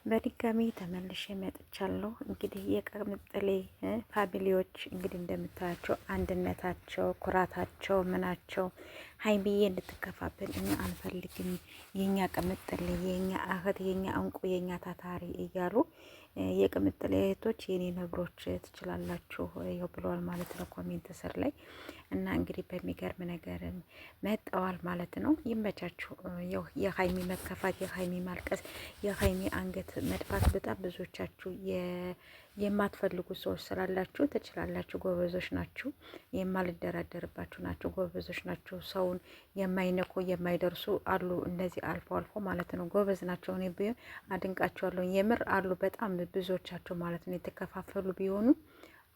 በድጋሚ ተመልሼ መጥቻለሁ። እንግዲህ የቅምጥሌ ፋሚሊዎች እንግዲህ እንደምታያቸው አንድነታቸው፣ ኩራታቸው፣ ምናቸው ሀይሚዬ እንድትከፋብን እኛ አንፈልግም፣ የኛ ቅምጥሌ፣ የኛ እህት፣ የኛ እንቁ፣ የኛ ታታሪ እያሉ የቅምጥሌ እህቶች የኔ ነብሮች ትችላላችሁ ይኸው ብለዋል ማለት ነው ኮሜንት ስር ላይ እና እንግዲህ በሚገርም ነገር መጠዋል ማለት ነው። ይመቻችሁ። የሀይሚ መከፋት፣ የሀይሚ ማልቀስ፣ የሀይሚ አንገት መድፋት በጣም ብዙዎቻችሁ የማትፈልጉ ሰዎች ስላላችሁ ትችላላችሁ። ጎበዞች ናችሁ። የማልደራደርባችሁ ናቸው። ጎበዞች ናቸው። ሰውን የማይነኩ የማይደርሱ አሉ። እንደዚህ አልፎ አልፎ ማለት ነው። ጎበዝ ናቸው። እኔ ቢሆን አድንቃቸዋለሁ። የምር አሉ በጣም ብዙዎቻቸው ማለት ነው። የተከፋፈሉ ቢሆኑ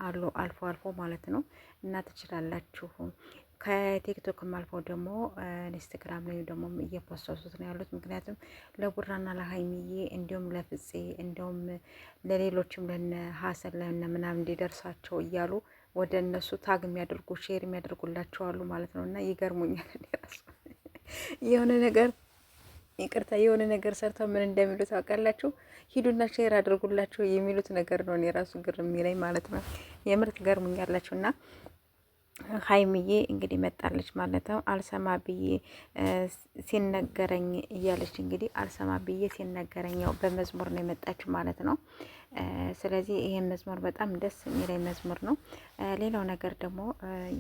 አሉ አልፎ አልፎ ማለት ነው። እና ትችላላችሁ። ከቲክቶክም አልፈው ደግሞ ኢንስታግራም ላይ ደግሞ እየፖስቱት ነው ያሉት። ምክንያቱም ለቡራና ለሀይሚዬ እንዲሁም ለፍፄ እንዲሁም ለሌሎችም ለነ ሀሰን ለነ ምናምን እንዲደርሳቸው እያሉ ወደ እነሱ ታግ የሚያደርጉ ሼር የሚያደርጉላቸው አሉ ማለት ነው። እና ይገርሙኛል። ራሱ የሆነ ነገር ይቅርታ የሆነ ነገር ሰርተው ምን እንደሚሉት ታውቃላችሁ? ሂዱና ሼር አድርጉላቸው የሚሉት ነገር ነው። እኔ ራሱ ግርም የሚለኝ ማለት ነው። የምር ትገርሙኛላችሁ። እና ሀይሚዬ እንግዲህ መጣለች ማለት ነው። አልሰማ ብዬ ሲነገረኝ እያለች እንግዲህ አልሰማ ብዬ ሲነገረኝ ያው በመዝሙር ነው የመጣችው ማለት ነው። ስለዚህ ይሄን መዝሙር በጣም ደስ የሚለኝ መዝሙር ነው። ሌላው ነገር ደግሞ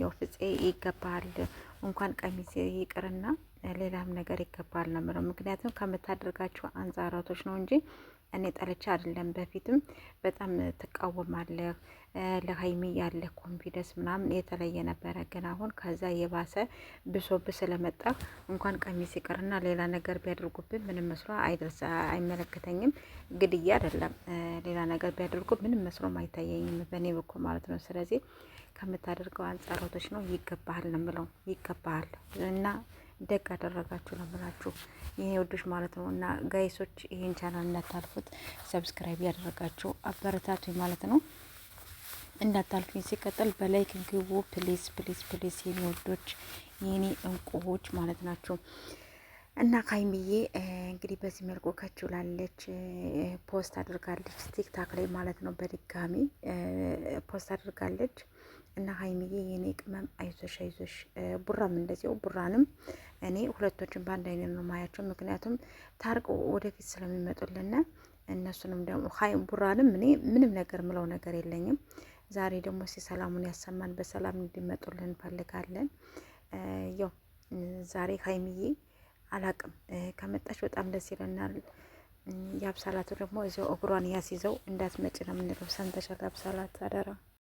ያው ፍፄ ይገባል እንኳን ቀሚስ ይቅርና ሌላም ነገር ይገባል ነው የምለው። ምክንያቱም ከምታደርጋቸው አንጻራቶች ነው እንጂ እኔ ጠልቻ አይደለም። በፊትም በጣም ትቃወማለህ፣ ለሀይሚ ያለ ኮንፊደንስ ምናምን የተለየ ነበረ። ግን አሁን ከዛ የባሰ ብሶብ ስለመጣ እንኳን ቀሚስ ይቅርና ሌላ ነገር ቢያደርጉብን ምንም መስሎ አይመለከተኝም። ግድያ አይደለም፣ ሌላ ነገር ቢያደርጉ ምንም መስሎም አይታየኝም በእኔ በኩል ማለት ነው። ስለዚህ ከምታደርገው አንጻራቶች ነው ይገባሃል ነው የምለው። ይገባሃል እና ደግ አደረጋችሁ ነው የምላችሁ ይሄ ውዶች ማለት ነው። እና ጋይሶች ይሄን ቻናል እንዳታልፉት ሰብስክራይብ ያደረጋችሁ አበረታቱ ማለት ነው። እንዳታልፉኝ። ሲቀጥል በላይክ ግቡ ፕሊዝ ፕሊዝ ፕሊዝ የኔ ውዶች የኔ እንቁዎች ማለት ናቸው። እና ሀይሚዬ እንግዲህ በዚህ መልኩ ከችላለች። ፖስት አድርጋለች ቲክታክ ላይ ማለት ነው። በድጋሚ ፖስት አድርጋለች። እና ሀይሚዬ የኔ ቅመም አይዞሽ አይዞሽ። ቡራም እንደዚያው። ቡራንም እኔ ሁለቶችን በአንድ አይነት ነው ማያቸው። ምክንያቱም ታርቆ ወደፊት ስለሚመጡልን እነሱንም ደግሞ ቡራንም እኔ ምንም ነገር ምለው ነገር የለኝም። ዛሬ ደግሞ ሰላሙን ያሰማን፣ በሰላም እንዲመጡልን እንፈልጋለን። ያው ዛሬ ሀይሚዬ አላቅም ከመጣች በጣም ደስ ይለናል። የአብሳላቱ ደግሞ እዚያው እግሯን ያስይዘው እንዳትመጭ ነው የምንለው። ሰምተሻል? አብሳላት አደራ